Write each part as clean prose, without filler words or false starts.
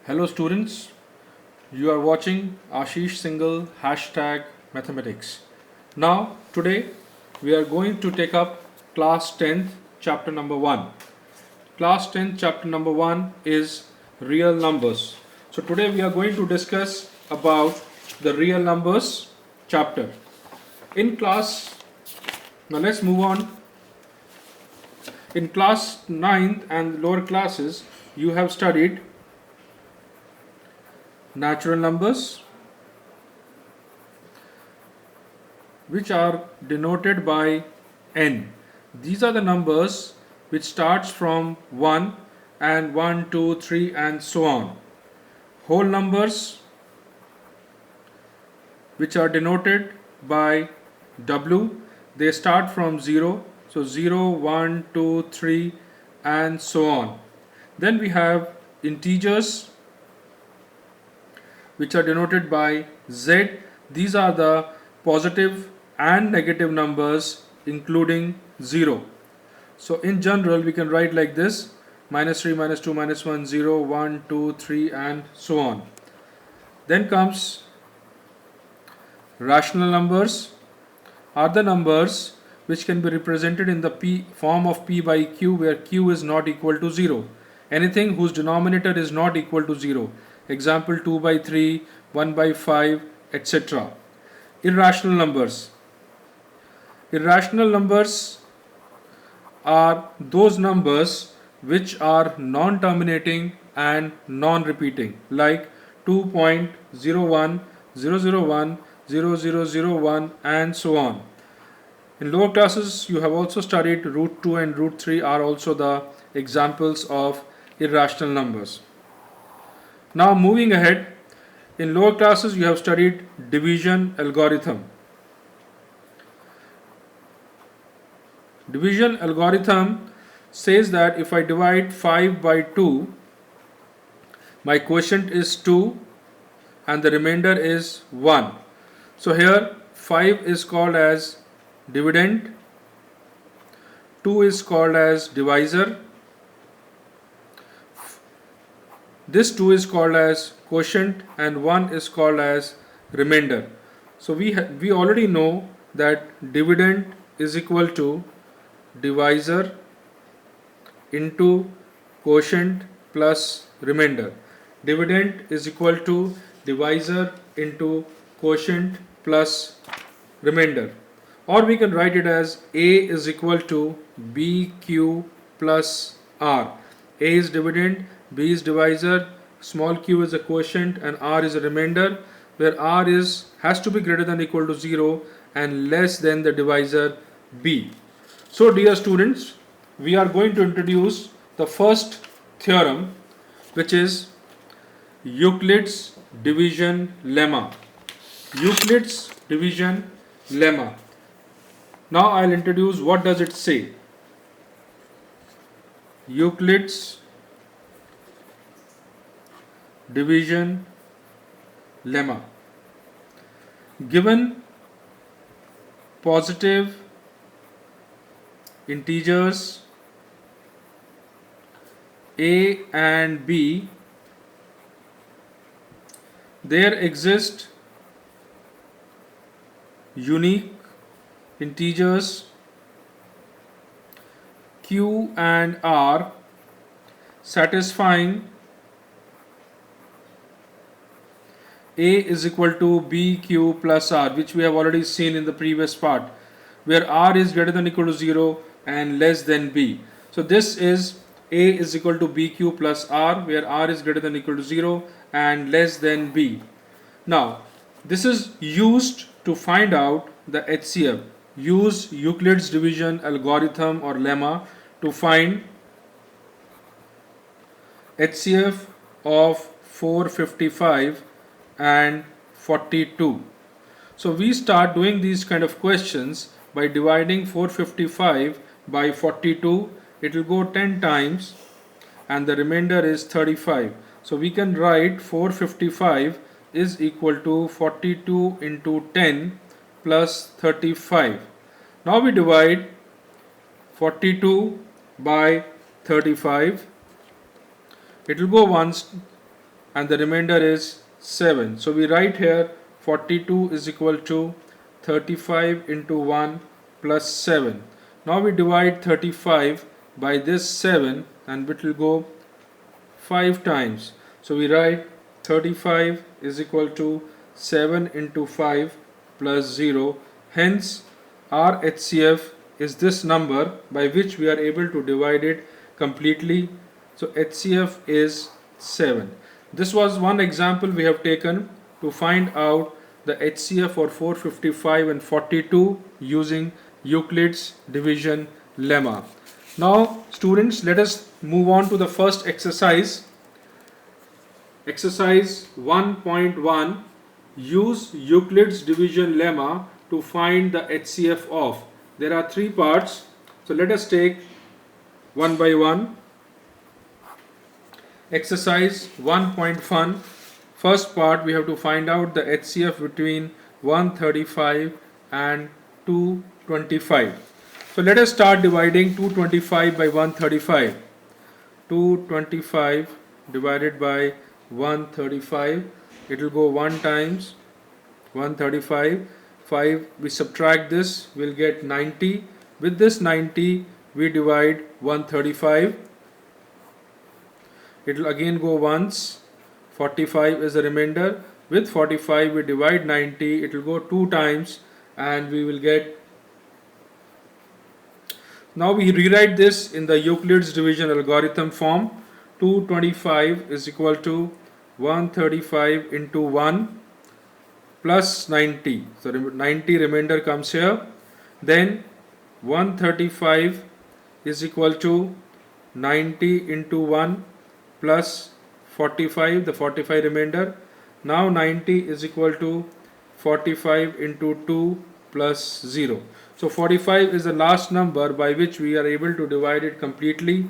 Hello students, you are watching Ashish Single #mathematics. Now today we are going to take up class 10th chapter number 1. Class 10th chapter number 1 is real numbers. So today we are going to discuss about the real numbers chapter. In class, now let's move on. In class 9th and lower classes you have studied natural numbers, which are denoted by n. These are the numbers which starts from 1 and 1, 2, 3 and so on. Whole numbers, which are denoted by w, they start from 0. So 0, 1, 2, 3 and so on. Then we have integers, which are denoted by z. These are the positive and negative numbers including 0. So in general we can write like this: -3, -2, -1, 0, 1, 2, 3 and so on. Then comes rational numbers, are the numbers which can be represented in the form of p by q, where q is not equal to 0. Anything whose denominator is not equal to 0. Example 2 by 3, 1 by 5, etc. Irrational numbers. Irrational numbers are those numbers which are non-terminating and non-repeating, like 2.01, 001, 0001 and so on. In lower classes you have also studied root 2 and root 3 are also the examples of irrational numbers. Now moving ahead, in lower classes you have studied division algorithm. Division algorithm says that if I divide 5 by 2, my quotient is 2 and the remainder is 1. So here 5 is called as dividend, 2 is called as divisor, this 2 is called as quotient and 1 is called as remainder. So we already know that dividend is equal to divisor into quotient plus remainder. Dividend is equal to divisor into quotient plus remainder. Or we can write it as A is equal to BQ plus R. A is dividend, B is divisor, small q is a quotient and R is a remainder, where R has to be greater than or equal to 0 and less than the divisor B. So dear students, we are going to introduce the first theorem, which is Euclid's division lemma. Euclid's division lemma. Now I'll introduce what does it say. Euclid's division lemma. Given positive integers a and b, there exist unique integers q and r satisfying a is equal to bq plus r, which we have already seen in the previous part, where r is greater than or equal to 0 and less than b. So this is a is equal to bq plus r, where r is greater than or equal to 0 and less than b. Now this is used to find out the HCF. Use Euclid's division algorithm or lemma to find HCF of 455 and 42. So we start doing these kind of questions by dividing 455 by 42. It will go 10 times and the remainder is 35. So we can write 455 is equal to 42 into 10 plus 35. Now we divide 42 by 35. It will go once and the remainder is 7. So we write here 42 is equal to 35 into 1 plus 7. Now we divide 35 by this 7 and it will go 5 times. So we write 35 is equal to 7 into 5 plus 0. Hence our HCF is this number by which we are able to divide it completely. So HCF is 7. This was one example we have taken to find out the HCF for 455 and 42 using Euclid's division lemma. Now students, let us move on to the first exercise. Exercise 1.1. Use Euclid's division lemma to find the HCF of. There are 3 parts. So let us take one by one. Exercise 1.1. First part, we have to find out the HCF between 135 and 225. So let us start dividing 225 by 135. 225 divided by 135, it will go 1 times 135. 5, we subtract this, we'll get 90. With this 90, we divide 135. It will again go once. 45 is the remainder. With 45, we divide 90. It will go 2 times and we will get. Now we rewrite this in the Euclid's division algorithm form. 225 is equal to 135 into 1 plus 90. So 90 remainder comes here. Then 135 is equal to 90 into 1 plus 45, the 45 remainder. Now 90 is equal to 45 into 2 plus 0. So 45 is the last number by which we are able to divide it completely.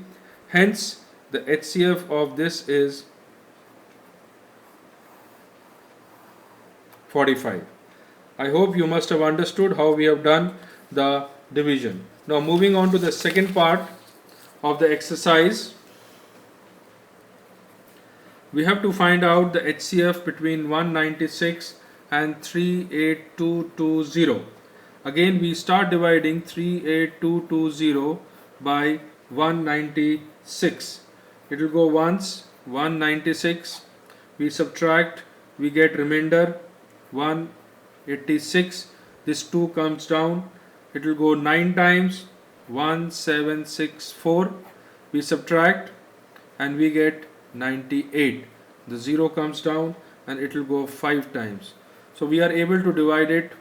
Hence the HCF of this is 45. I hope you must have understood how we have done the division. Now moving on to the second part of the exercise. We have to find out the HCF between 196 and 38220. Again we start dividing 38220 by 196. It will go once, 196. We subtract, we get remainder 186. This 2 comes down. It will go 9 times, 1764. We subtract and we get 98. The 0 comes down and it will go 5 times. So we are able to divide it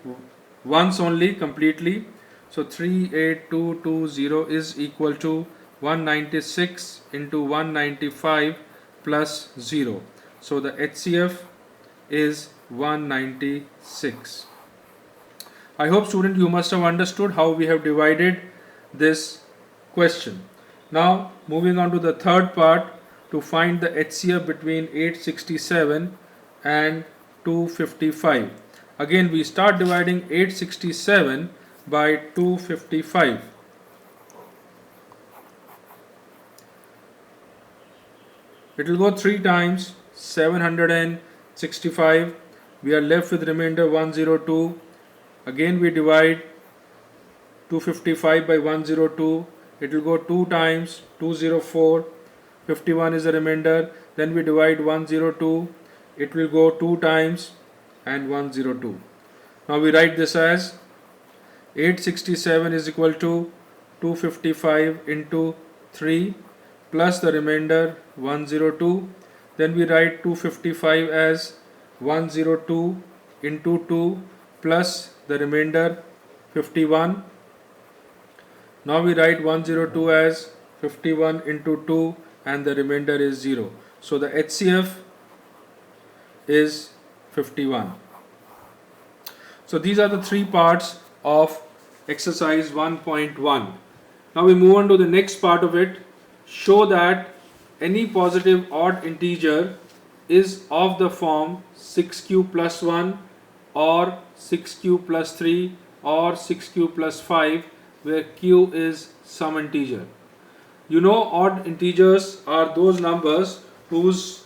once only completely. So 38220 is equal to 196 into 195 plus 0. So the HCF is 196. I hope student you must have understood how we have divided this question. Now moving on to the third part, to find the HCF between 867 and 255. Again we start dividing 867 by 255. It will go 3 times, 765. We are left with remainder 102. Again we divide 255 by 102. It will go 2 times, 204. 51 is the remainder. Then we divide 102. It will go 2 times and 102. Now we write this as 867 is equal to 255 into 3 plus the remainder 102. Then we write 255 as 102 into 2 plus the remainder 51. Now we write 102 as 51 into 2 and the remainder is 0. So the HCF is 51. So these are the 3 parts of exercise 1.1. Now we move on to the next part of it. Show that any positive odd integer is of the form 6q plus 1 or 6q plus 3 or 6q plus 5, where q is some integer. You know, odd integers are those numbers whose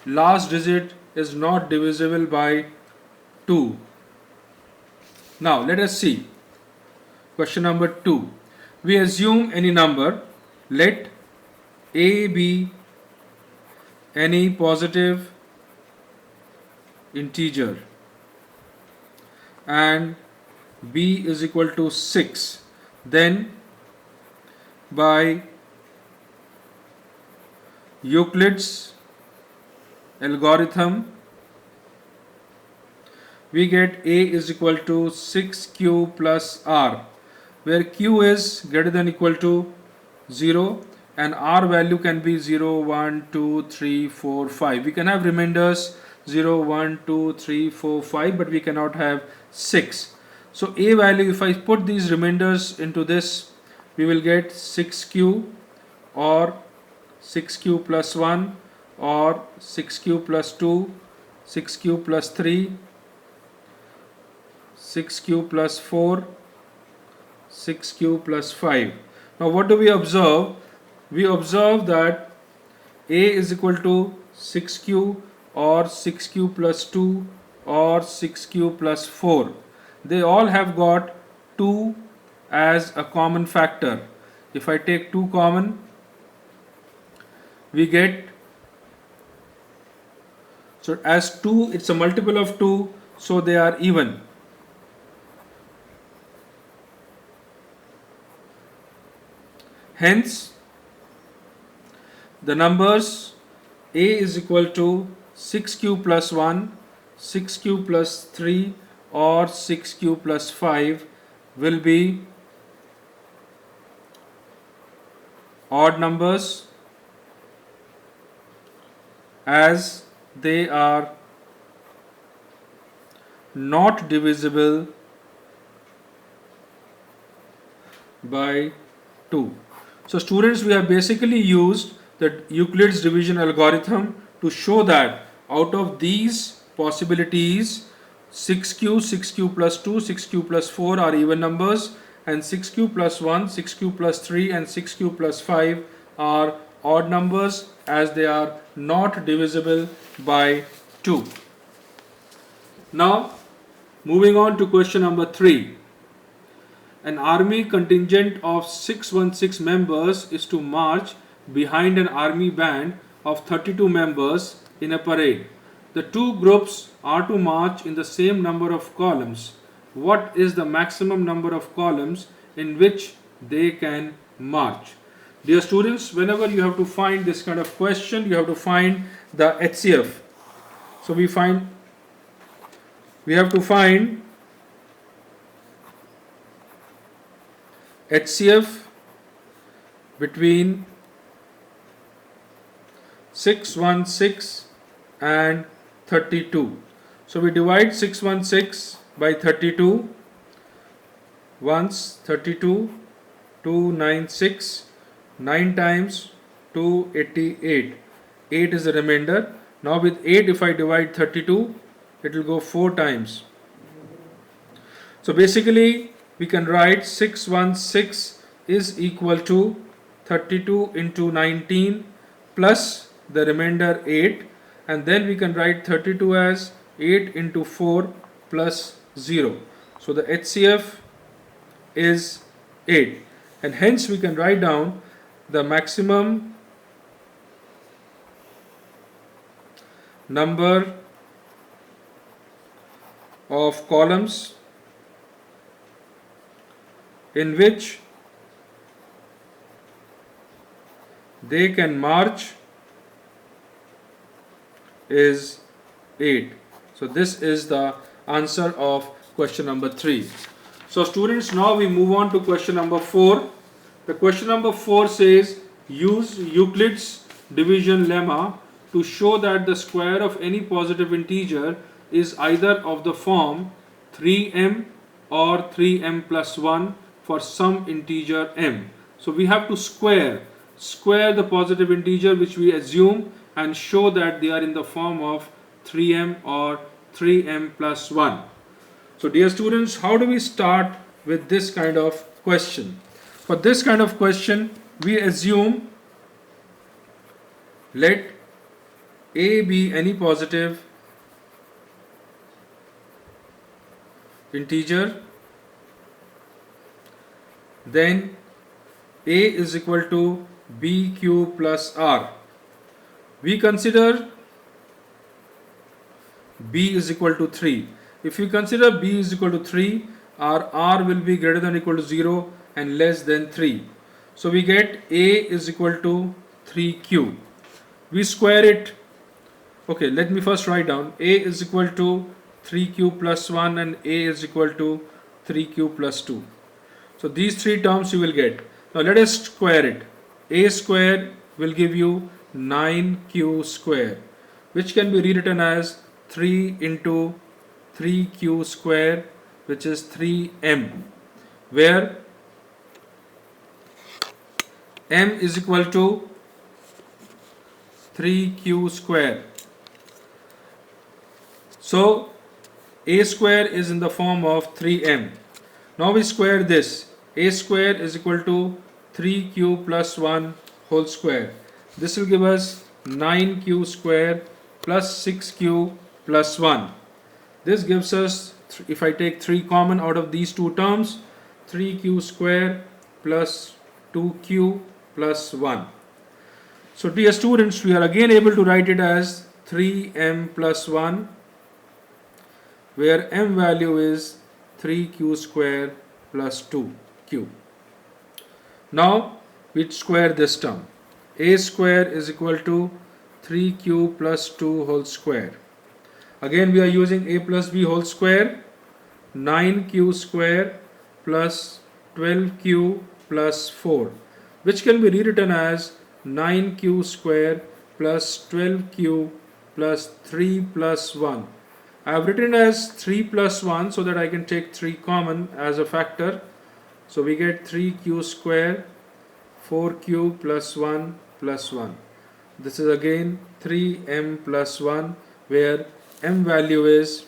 last digit is not divisible by 2. Now let us see question number 2. We assume any number. Let A be any positive integer and B is equal to 6. Then by Euclid's algorithm we get A is equal to 6q plus R, where q is greater than equal to 0 and R value can be 0, 1, 2, 3, 4, 5. We can have remainders 0, 1, 2, 3, 4, 5, but we cannot have 6. So A value, if I put these remainders into this, we will get 6q or 6q plus 1 or 6q plus 2, 6q plus 3, 6q plus 4, 6q plus 5. Now what do we observe? We observe that A is equal to 6q or 6q plus 2 or 6q plus 4. They all have got 2 as a common factor. If I take 2 common, we get, so as 2 it's a multiple of 2, so they are even. Hence the numbers A is equal to 6q plus 1, 6q plus 3 or 6q plus 5 will be odd numbers, as they are not divisible by 2. So students, we have basically used the Euclid's division algorithm to show that out of these possibilities 6q, 6q plus 2, 6q plus 4 are even numbers, and 6q plus 1, 6q plus 3 and 6q plus 5 are odd numbers, as they are not divisible by 2. Now moving on to question number 3. An army contingent of 616 members is to march behind an army band of 32 members in a parade. The two groups are to march in the same number of columns. What is the maximum number of columns in which they can march? Dear students, whenever you have to find this kind of question, you have to find the HCF. So we have to find HCF between 616 and 32. So we divide 616 by 32. Once 32, 296, 9 times 288. 8 is the remainder. Now with 8, if I divide 32, it will go 4 times. So basically we can write 616 is equal to 32 into 19 plus the remainder 8, and then we can write 32 as 8 into 4 plus 0. So the HCF is 8, and hence we can write down the maximum number of columns in which they can march is 8. So this is the answer of question number 3. So students, now we move on to question number 4. The question number 4 says, use Euclid's division lemma to show that the square of any positive integer is either of the form 3m or 3m plus 1 for some integer m. So we have to square the positive integer which we assume and show that they are in the form of 3m or 3m plus 1. So dear students, how do we start with this kind of question? For this kind of question, we assume let A be any positive integer, then A is equal to BQ plus R. We consider B is equal to 3. If we consider B is equal to 3, our R will be greater than or equal to 0 and less than 3. So we get A is equal to 3Q. We square it. Okay, let me first write down A is equal to 3Q plus 1 and A is equal to 3Q plus 2. So these three terms you will get. Now let us square it. A square will give you 9Q square, which can be rewritten as 3 into 3Q square, which is 3M, where M is equal to 3Q square. So A square is in the form of 3M. Now we square this. A square is equal to 3Q plus 1 whole square. This will give us 9Q square plus 6Q plus 1. This gives us, if I take 3 common out of these two terms, 3Q square plus 2Q plus 1. So dear students, we are again able to write it as 3M plus 1, where M value is 3Q square plus 2Q. Now we square this term. A square is equal to 3Q plus 2 whole square. Again we are using A plus B whole square. 9Q square plus 12Q plus 4, which can be rewritten as 9Q square plus 12Q plus 3 plus 1. I have written as 3 plus 1 so that I can take 3 common as a factor. So we get 3Q square, 4Q plus 1 plus 1. This is again 3M plus 1, where M value is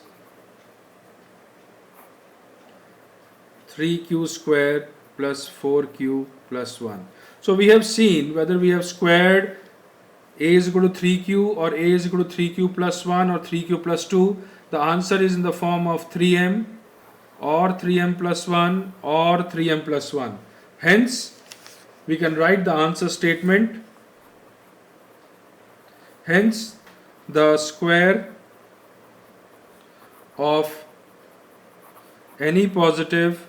3Q square plus 4Q plus 1. So we have seen whether we have squared A is equal to 3Q or A is equal to 3Q plus 1 or 3Q plus 2. The answer is in the form of 3M or 3M plus 1 or 3M plus 1. Hence, we can write the answer statement. Hence, the square of any positive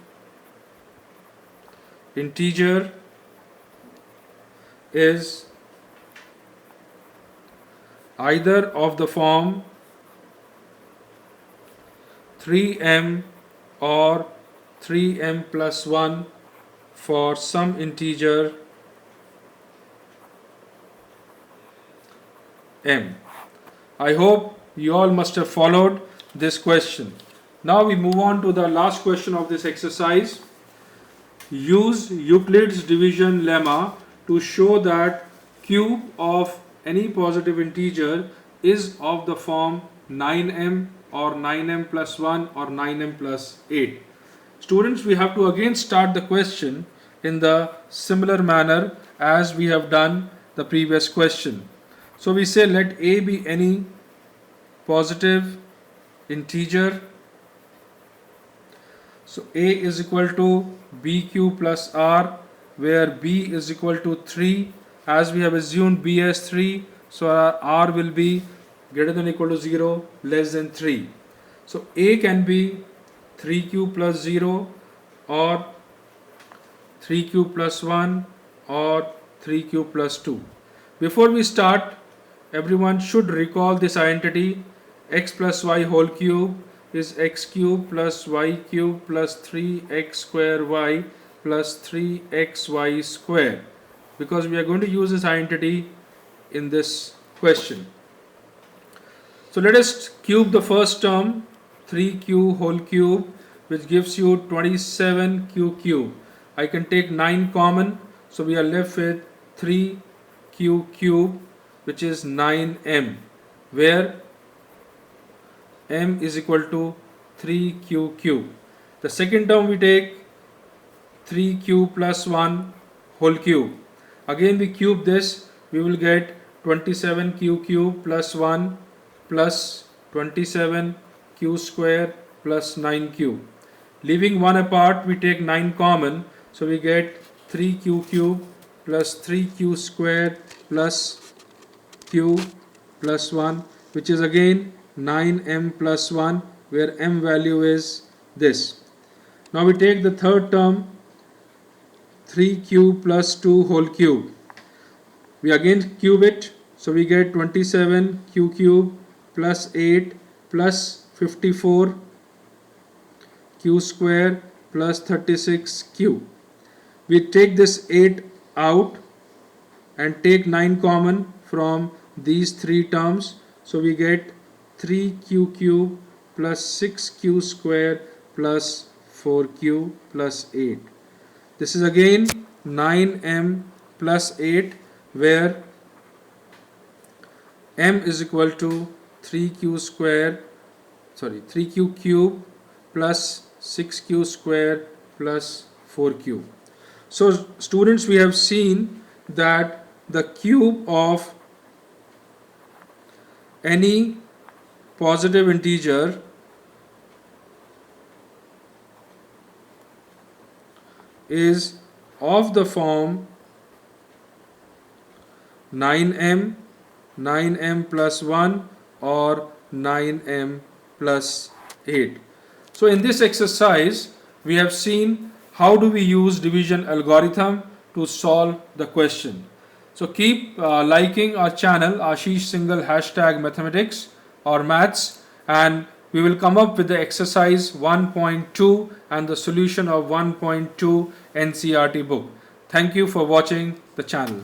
integer is either of the form 3M or 3M plus 1 for some integer M. I hope you all must have followed this question. Now we move on to the last question of this exercise. Use Euclid's division lemma to show that cube of any positive integer is of the form 9m or 9m plus 1 or 9m plus 8. Students, we have to again start the question in the similar manner as we have done the previous question. So we say let A be any positive integer. So A is equal to BQ plus R, where B is equal to 3. As we have assumed B as 3, so our R will be greater than or equal to 0, less than 3. So A can be 3Q plus 0 or 3Q plus 1 or 3Q plus 2. Before we start, everyone should recall this identity. X plus y whole cube is x cube plus y cube plus 3x square y plus 3xy square, because we are going to use this identity in this question. So let us cube the first term, 3q whole cube, which gives you 27q cube. I can take 9 common, so we are left with 3q cube, which is 9m, where m is equal to 3q cube. The second term we take 3q plus 1 whole cube. Again we cube this, we will get 27q cube plus 1 plus 27q square plus 9q. Leaving 1 apart, we take 9 common, so we get 3q cube plus 3q square plus q plus 1, which is again 9m plus 1, where m value is this. Now we take the third term, 3q plus 2 whole cube. We again cube it, so we get 27q cube plus 8 plus 54 q square plus 36q. We take this 8 out and take 9 common from these three terms, so we get 3q cube plus 6q square plus 4q plus 8. This is again 9m plus 8, where m is equal to 3q cube plus 6q square plus 4q. So students, we have seen that the cube of any positive integer is of the form 9m, 9m plus 1 or 9m plus 8. So in this exercise, we have seen how do we use division algorithm to solve the question. So keep liking our channel, Ashish Singhal #mathematics or maths, and we will come up with the exercise 1.2 and the solution of 1.2 NCERT book. Thank you for watching the channel.